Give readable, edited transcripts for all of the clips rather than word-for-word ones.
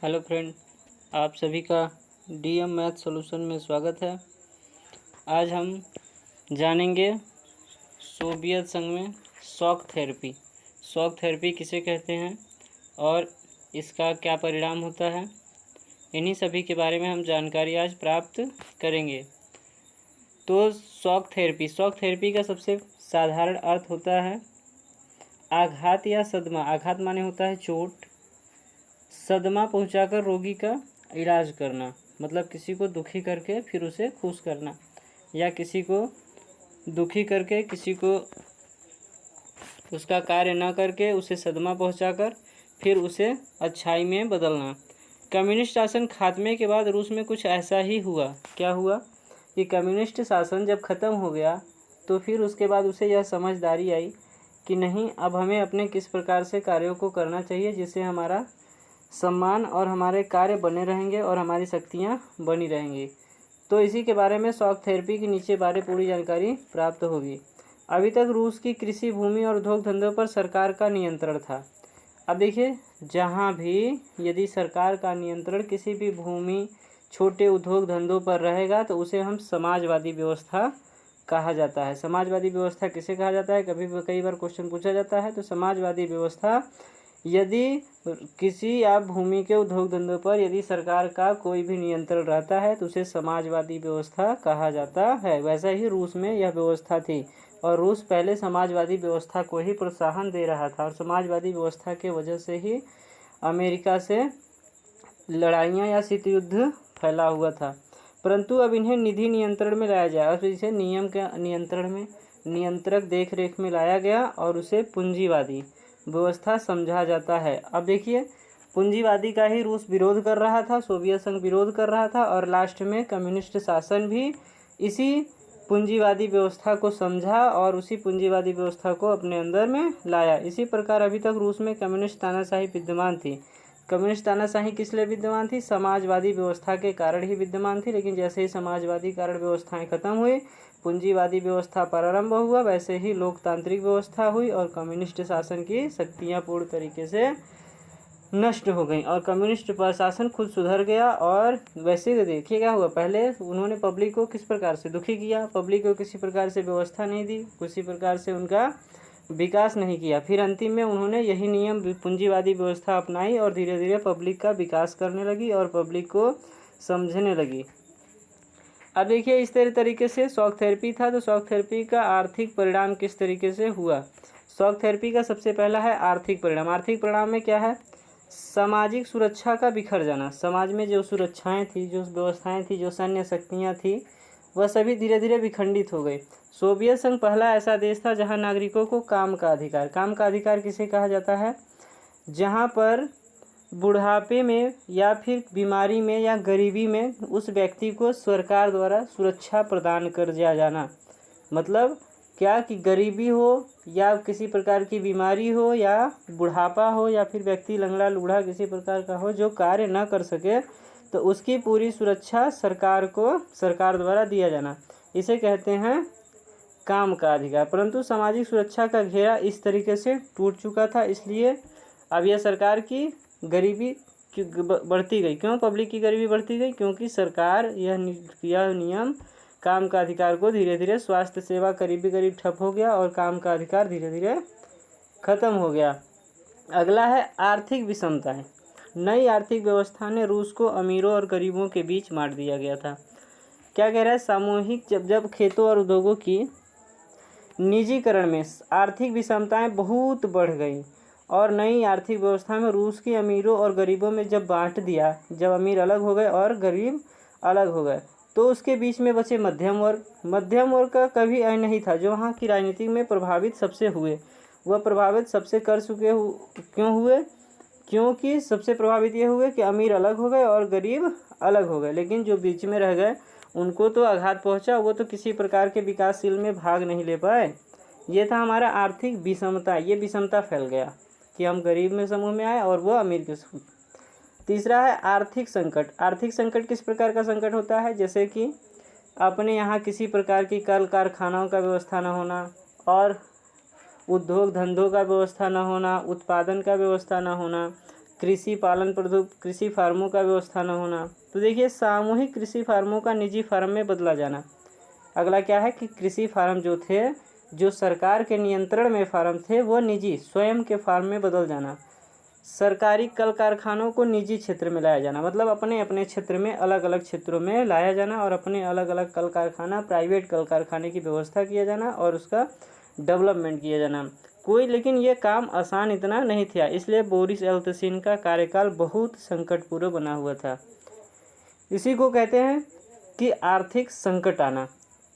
Hello friend, आप सभी का डीएम मैथ सॉल्यूशन में स्वागत है। आज हम जानेंगे सोवियत संघ में शॉक थेरेपी किसे कहते हैं और इसका क्या परिणाम होता है। इन्हीं सभी के बारे में हम जानकारी आज प्राप्त करेंगे। तो शॉक थेरेपी का सबसे साधारण अर्थ होता है आघात या सदमा। आघात माने होता है चोट, सदमा पहुंचाकर रोगी का इलाज करना, मतलब किसी को दुखी करके फिर उसे खुश करना, या किसी को दुखी करके किसी को उसका कार्य न करके उसे सदमा पहुंचाकर फिर उसे अच्छाई में बदलना। कम्युनिस्ट शासन खात्मे के बाद रूस में कुछ ऐसा ही हुआ। क्या हुआ कि कम्युनिस्ट शासन जब ख़त्म हो गया तो फिर उसके बाद उसे यह समझदारी आई कि नहीं, अब हमें अपने किस प्रकार से कार्यों को करना चाहिए जिससे हमारा सम्मान और हमारे कार्य बने रहेंगे और हमारी शक्तियाँ बनी रहेंगी। तो इसी के बारे में शॉक थेरेपी के नीचे बारे पूरी जानकारी प्राप्त होगी। अभी तक रूस की कृषि भूमि और उद्योग धंधों पर सरकार का नियंत्रण था। अब देखिए, जहाँ भी यदि सरकार का नियंत्रण किसी भी भूमि, छोटे उद्योग धंधों पर रहेगा तो उसे हम समाजवादी व्यवस्था कहा जाता है। समाजवादी व्यवस्था किसे कहा जाता है, कई बार क्वेश्चन पूछा जाता है। तो समाजवादी व्यवस्था, यदि किसी या भूमि के उद्योग धंधों पर यदि सरकार का कोई भी नियंत्रण रहता है तो उसे समाजवादी व्यवस्था कहा जाता है। वैसा ही रूस में यह व्यवस्था थी और रूस पहले समाजवादी व्यवस्था को ही प्रोत्साहन दे रहा था और समाजवादी व्यवस्था के वजह से ही अमेरिका से लड़ाइयाँ या शीत युद्ध फैला हुआ था। परंतु अब इन्हें निधि नियंत्रण में लाया जाए, अब इसे नियम के नियंत्रण में, नियंत्रक देख रेख में लाया गया और उसे पूंजीवादी व्यवस्था समझा जाता है। अब देखिए, पूंजीवादी का ही रूस विरोध कर रहा था, सोवियत संघ विरोध कर रहा था और लास्ट में कम्युनिस्ट शासन भी इसी पूंजीवादी व्यवस्था को समझा और उसी पूंजीवादी व्यवस्था को अपने अंदर में लाया। इसी प्रकार अभी तक रूस में कम्युनिस्ट तानाशाही विद्यमान थी। कम्युनिस्ट तानाशाही किस लिए विद्यमान थी? समाजवादी व्यवस्था के कारण ही विद्यमान थी। लेकिन जैसे ही समाजवादी कारण व्यवस्थाएं खत्म हुई, पूंजीवादी व्यवस्था प्रारंभ हुआ, वैसे ही लोकतांत्रिक व्यवस्था हुई और कम्युनिस्ट शासन की शक्तियां पूर्ण तरीके से नष्ट हो गई और कम्युनिस्ट प्रशासन खुद सुधर गया। और वैसे देखिए क्या हुआ, पहले उन्होंने पब्लिक को किस प्रकार से दुखी किया, पब्लिक को किसी प्रकार से व्यवस्था नहीं दी, किसी प्रकार से उनका विकास नहीं किया। फिर अंतिम में उन्होंने यही नियम पूंजीवादी व्यवस्था अपनाई और धीरे धीरे पब्लिक का विकास करने लगी और पब्लिक को समझने लगी। अब देखिए, इस तरीके से शॉक थेरेपी था। तो शॉक थेरेपी का आर्थिक परिणाम किस तरीके से हुआ? शॉक थेरेपी का सबसे पहला है आर्थिक परिणाम। आर्थिक परिणाम में क्या है? सामाजिक सुरक्षा का बिखर जाना। समाज में जो सुरक्षाएं थी, जो व्यवस्थाएं थी, जो सैन्य शक्तियां थी, वह सभी धीरे धीरे विखंडित हो गई। सोवियत संघ पहला ऐसा देश था जहां नागरिकों को काम का अधिकार किसे कहा जाता है? जहां पर बुढ़ापे में या फिर बीमारी में या गरीबी में उस व्यक्ति को सरकार द्वारा सुरक्षा प्रदान कर दिया जाना। मतलब क्या कि गरीबी हो या किसी प्रकार की बीमारी हो या बुढ़ापा हो या फिर व्यक्ति लंगड़ा लूढ़ा किसी प्रकार का हो जो कार्य न कर सके, तो उसकी पूरी सुरक्षा सरकार द्वारा दिया जाना, इसे कहते हैं काम का अधिकार। परंतु सामाजिक सुरक्षा का घेरा इस तरीके से टूट चुका था, इसलिए अब यह सरकार की गरीबी बढ़ती गई। क्यों पब्लिक की गरीबी बढ़ती गई? क्योंकि सरकार यह नियम काम का अधिकार को धीरे धीरे, स्वास्थ्य सेवा करीब ठप हो गया और काम का अधिकार धीरे धीरे खत्म हो गया। अगला है आर्थिक विषमताएं। नई आर्थिक व्यवस्था ने रूस को अमीरों और गरीबों के बीच बांट दिया गया था। क्या कह रहा है? सामूहिक जब खेतों और उद्योगों की निजीकरण में आर्थिक विषमताएं बहुत बढ़ गई और नई आर्थिक व्यवस्था में रूस के अमीरों और गरीबों में जब बांट दिया, जब अमीर अलग हो गए और गरीब अलग हो गए, तो उसके बीच में बचे मध्यम वर्ग। मध्यम वर्ग का कभी ऐ नहीं था जो वहाँ की राजनीति में प्रभावित सबसे हुए। वह प्रभावित सबसे क्यों हुए? क्योंकि सबसे प्रभावित ये हुए कि अमीर अलग हो गए और गरीब अलग हो गए, लेकिन जो बीच में रह गए उनको तो आघात पहुंचा, वो तो किसी प्रकार के विकासशील में भाग नहीं ले पाए। ये था हमारा आर्थिक विषमता। ये विषमता फैल गया कि हम गरीब में समूह में आए और वो अमीर के समूह। तीसरा है आर्थिक संकट। आर्थिक संकट किस प्रकार का संकट होता है? जैसे कि अपने यहाँ किसी प्रकार की कल कारखानाओं का व्यवस्था न होना और उद्योग धंधों का व्यवस्था न होना, उत्पादन का व्यवस्था न होना, कृषि पालन कृषि फार्मों का व्यवस्था न होना। तो देखिए सामूहिक कृषि फार्मों का निजी फार्म में बदला जाना। अगला क्या है कि कृषि फार्म जो थे, जो सरकार के नियंत्रण में फार्म थे, वो निजी स्वयं के फार्म में बदल जाना। सरकारी कल कारखानों को निजी क्षेत्र में लाया जाना, मतलब अपने अपने क्षेत्र में अलग अलग क्षेत्रों में लाया जाना और अपने अलग अलग कल कारखाना, प्राइवेट कल कारखाने की व्यवस्था किया जाना और उसका डेवलपमेंट किया जाना। लेकिन ये काम आसान इतना नहीं था, इसलिए बोरिस एल्त्सिन का कार्यकाल बहुत संकटपूर्ण बना हुआ था। इसी को कहते हैं कि आर्थिक संकट आना,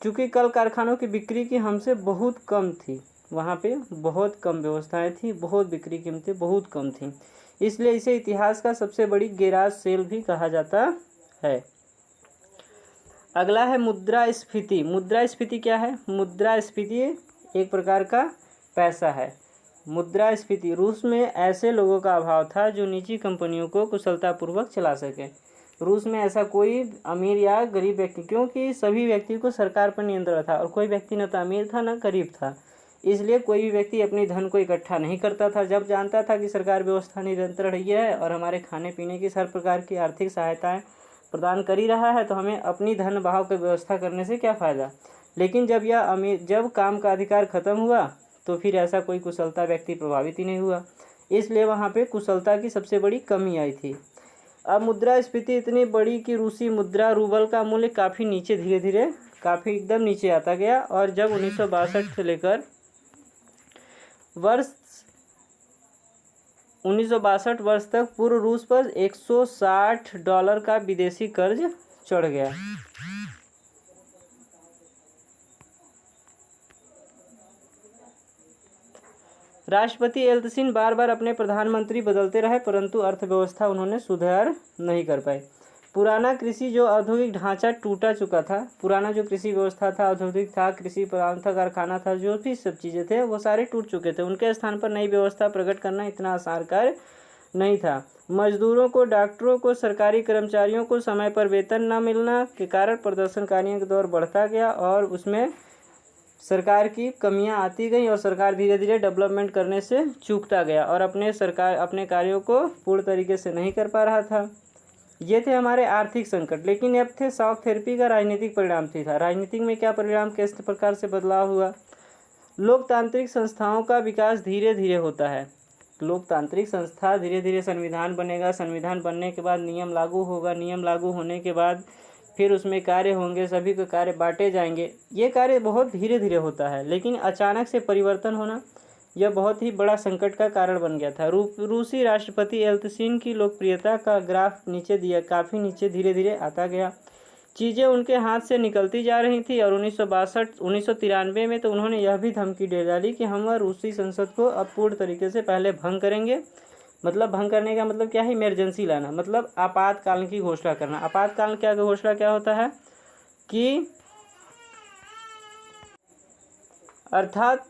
क्योंकि कल कारखानों की बिक्री की हमसे बहुत कम थी, वहाँ पे बहुत कम व्यवस्थाएं थी, बहुत बिक्री कीमतें बहुत कम थी, इसलिए इसे इतिहास का सबसे बड़ी गैराज सेल भी कहा जाता है। अगला है मुद्रास्फीति। मुद्रास्फीति क्या है? मुद्रास्फीति एक प्रकार का पैसा है। मुद्रास्फीति रूस में ऐसे लोगों का अभाव था जो निजी कंपनियों को कुशलतापूर्वक चला सके। रूस में ऐसा कोई अमीर या गरीब व्यक्ति, क्योंकि सभी व्यक्ति को सरकार पर नियंत्रण था और कोई व्यक्ति न तो अमीर था न गरीब था, इसलिए कोई भी व्यक्ति अपनी धन को इकट्ठा नहीं करता था। जब जानता था कि सरकार व्यवस्था निरंतर रही है और हमारे खाने पीने की हर प्रकार की आर्थिक सहायताएं प्रदान कर ही रहा है, तो हमें अपनी धन बहाव की व्यवस्था करने से क्या फ़ायदा। लेकिन जब काम का अधिकार खत्म हुआ तो फिर ऐसा कोई कुशलता व्यक्ति प्रभावित ही नहीं हुआ, इसलिए वहाँ पे कुशलता की सबसे बड़ी कमी आई थी। अब मुद्रास्फीति इतनी बड़ी कि रूसी मुद्रा रूबल का मूल्य काफ़ी नीचे, धीरे धीरे काफ़ी एकदम नीचे आता गया, और जब 1962 से लेकर वर्ष तक पूर्व रूस पर $160 का विदेशी कर्ज चढ़ गया। राष्ट्रपति एल्त्सिन बार बार अपने प्रधानमंत्री बदलते रहे, परंतु अर्थव्यवस्था उन्होंने सुधार नहीं कर पाए। पुराना कृषि जो औद्योगिक ढांचा टूटा चुका था, पुराना जो कृषि व्यवस्था था, औद्योगिक था, कृषि प्रधान था, कारखाना था, जो भी सब चीज़ें थे वो सारे टूट चुके थे। उनके स्थान पर नई व्यवस्था प्रकट करना इतना आसान कार्य नहीं था। मजदूरों को, डॉक्टरों को, सरकारी कर्मचारियों को समय पर वेतन न मिलना के कारण प्रदर्शनकारियों का दौर बढ़ता गया और उसमें सरकार की कमियां आती गई और सरकार धीरे धीरे डेवलपमेंट करने से चूकता गया और अपने कार्यों को पूर्ण तरीके से नहीं कर पा रहा था। ये थे हमारे आर्थिक संकट। लेकिन अब थे शॉक थेरेपी का राजनीतिक परिणाम था। राजनीतिक में क्या परिणाम, किस प्रकार से बदलाव हुआ? लोकतांत्रिक संस्थाओं का विकास धीरे धीरे होता है। लोकतांत्रिक संस्था धीरे धीरे, संविधान बनेगा, संविधान बनने के बाद नियम लागू होगा, नियम लागू होने के बाद फिर उसमें कार्य होंगे, सभी को कार्य बांटे जाएंगे। ये कार्य बहुत धीरे धीरे होता है, लेकिन अचानक से परिवर्तन होना यह बहुत ही बड़ा संकट का कारण बन गया था। रूसी राष्ट्रपति एल्त्सिन की लोकप्रियता का ग्राफ काफ़ी नीचे धीरे धीरे आता गया। चीज़ें उनके हाथ से निकलती जा रही थी और 1993 में तो उन्होंने यह भी धमकी दे डाली कि हम रूसी संसद को अब पूर्ण तरीके से पहले भंग करेंगे। मतलब भंग करने का मतलब क्या है? इमरजेंसी लाना, मतलब आपातकाल की घोषणा करना। आपातकाल क्या घोषणा क्या होता है कि अर्थात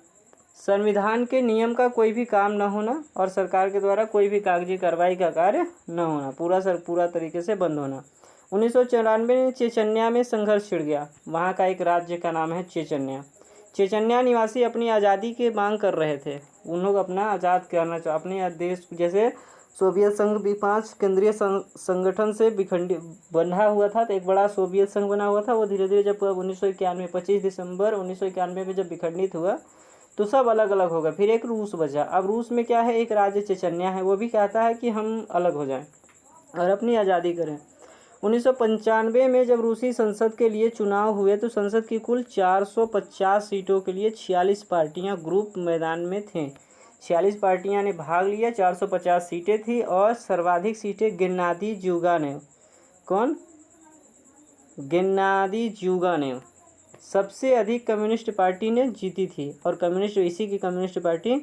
संविधान के नियम का कोई भी काम न होना और सरकार के द्वारा कोई भी कागजी कार्रवाई का कार्य न होना, पूरा तरीके से बंद होना। 1994 में चेचन्या में संघर्ष छिड़ गया। वहाँ का एक राज्य का नाम है चेचन्या। चेचन्या निवासी अपनी आज़ादी की मांग कर रहे थे। उन लोग अपना आज़ाद करना अपने देश, जैसे सोवियत संघ भी 5 केंद्रीय संगठन से बंधा हुआ था, तो एक बड़ा सोवियत संघ बना हुआ था। वो धीरे धीरे जब 1991 25 दिसंबर 1991 में जब विखंडित हुआ तो सब अलग अलग हो गए। फिर एक रूस बचा। अब रूस में क्या है, एक राज्य चेचन्या है, वो भी कहता है कि हम अलग हो जाएं और अपनी आज़ादी करें। 1995 में जब रूसी संसद के लिए चुनाव हुए तो संसद की कुल 450 सीटों के लिए 46 पार्टियां ग्रुप मैदान में थीं। 46 पार्टियां ने भाग लिया, 450 सीटें थी और सर्वाधिक सीटें गेन्नादी ज़्युगानेव सबसे अधिक कम्युनिस्ट पार्टी ने जीती थी और इसी की कम्युनिस्ट पार्टी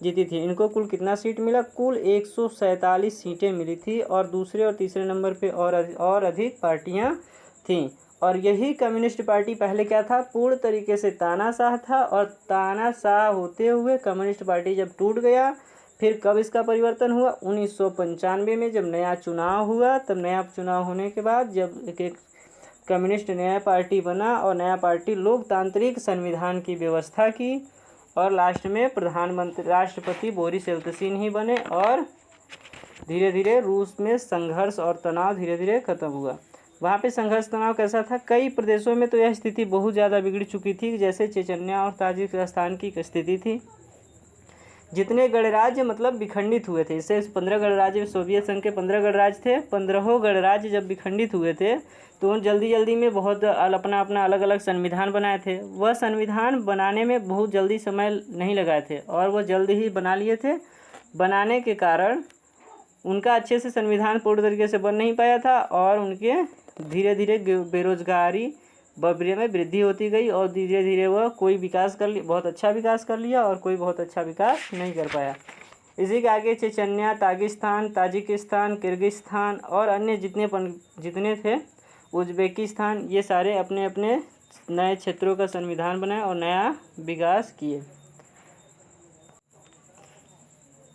जीती थी। इनको कुल कितना सीट मिला? कुल 147 सीटें मिली थी और दूसरे और तीसरे नंबर पे और अधिक पार्टियां थीं। और यही कम्युनिस्ट पार्टी पहले क्या था? पूर्ण तरीके से तानाशाह था और तानाशाह होते हुए कम्युनिस्ट पार्टी जब टूट गया, फिर कब इसका परिवर्तन हुआ? 1995 में जब नया चुनाव हुआ। तब नया चुनाव होने के बाद जब एक कम्युनिस्ट नया पार्टी बना और नया पार्टी लोकतांत्रिक संविधान की व्यवस्था की और लास्ट में राष्ट्रपति बोरिस एल्त्सिन ही बने और धीरे धीरे रूस में संघर्ष और तनाव धीरे धीरे खत्म हुआ। वहाँ पे संघर्ष तनाव कैसा था, कई प्रदेशों में तो यह स्थिति बहुत ज़्यादा बिगड़ चुकी थी, जैसे चेचन्या और ताजिकिस्तान की स्थिति थी। जितने गणराज्य मतलब विखंडित हुए थे, इससे 15 गणराज्य, सोवियत संघ के 15 गणराज्य थे, 15 गणराज्य जब विखंडित हुए थे तो जल्दी जल्दी में बहुत अपना अपना अलग अलग संविधान बनाए थे। वह संविधान बनाने में बहुत जल्दी समय नहीं लगाए थे और वह जल्दी ही बना लिए थे। बनाने के कारण उनका अच्छे से संविधान पूर्ण तरीके से बन नहीं पाया था और उनके धीरे धीरे बेरोजगारी में वृद्धि होती गई और धीरे धीरे वह कोई विकास कर लिया, बहुत अच्छा विकास कर लिया और कोई बहुत अच्छा विकास नहीं कर पाया। इसी के आगे चेचन्या, ताजिकिस्तान, किर्गिस्तान और अन्य जितने थे, उज़्बेकिस्तान, ये सारे अपने अपने नए क्षेत्रों का संविधान बनाए और नया विकास किए।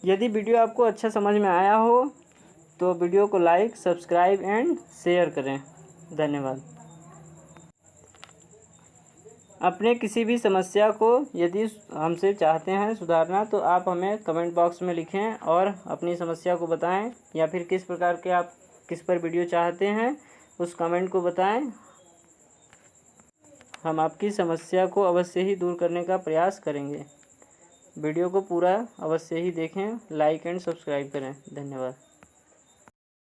यदि वीडियो आपको अच्छा समझ में आया हो तो वीडियो को लाइक, सब्सक्राइब एंड शेयर करें। धन्यवाद। अपने किसी भी समस्या को यदि हमसे चाहते हैं सुधारना तो आप हमें कमेंट बॉक्स में लिखें और अपनी समस्या को बताएं, या फिर किस प्रकार के आप किस पर वीडियो चाहते हैं उस कमेंट को बताएं। हम आपकी समस्या को अवश्य ही दूर करने का प्रयास करेंगे। वीडियो को पूरा अवश्य ही देखें, लाइक एंड सब्सक्राइब करें। धन्यवाद।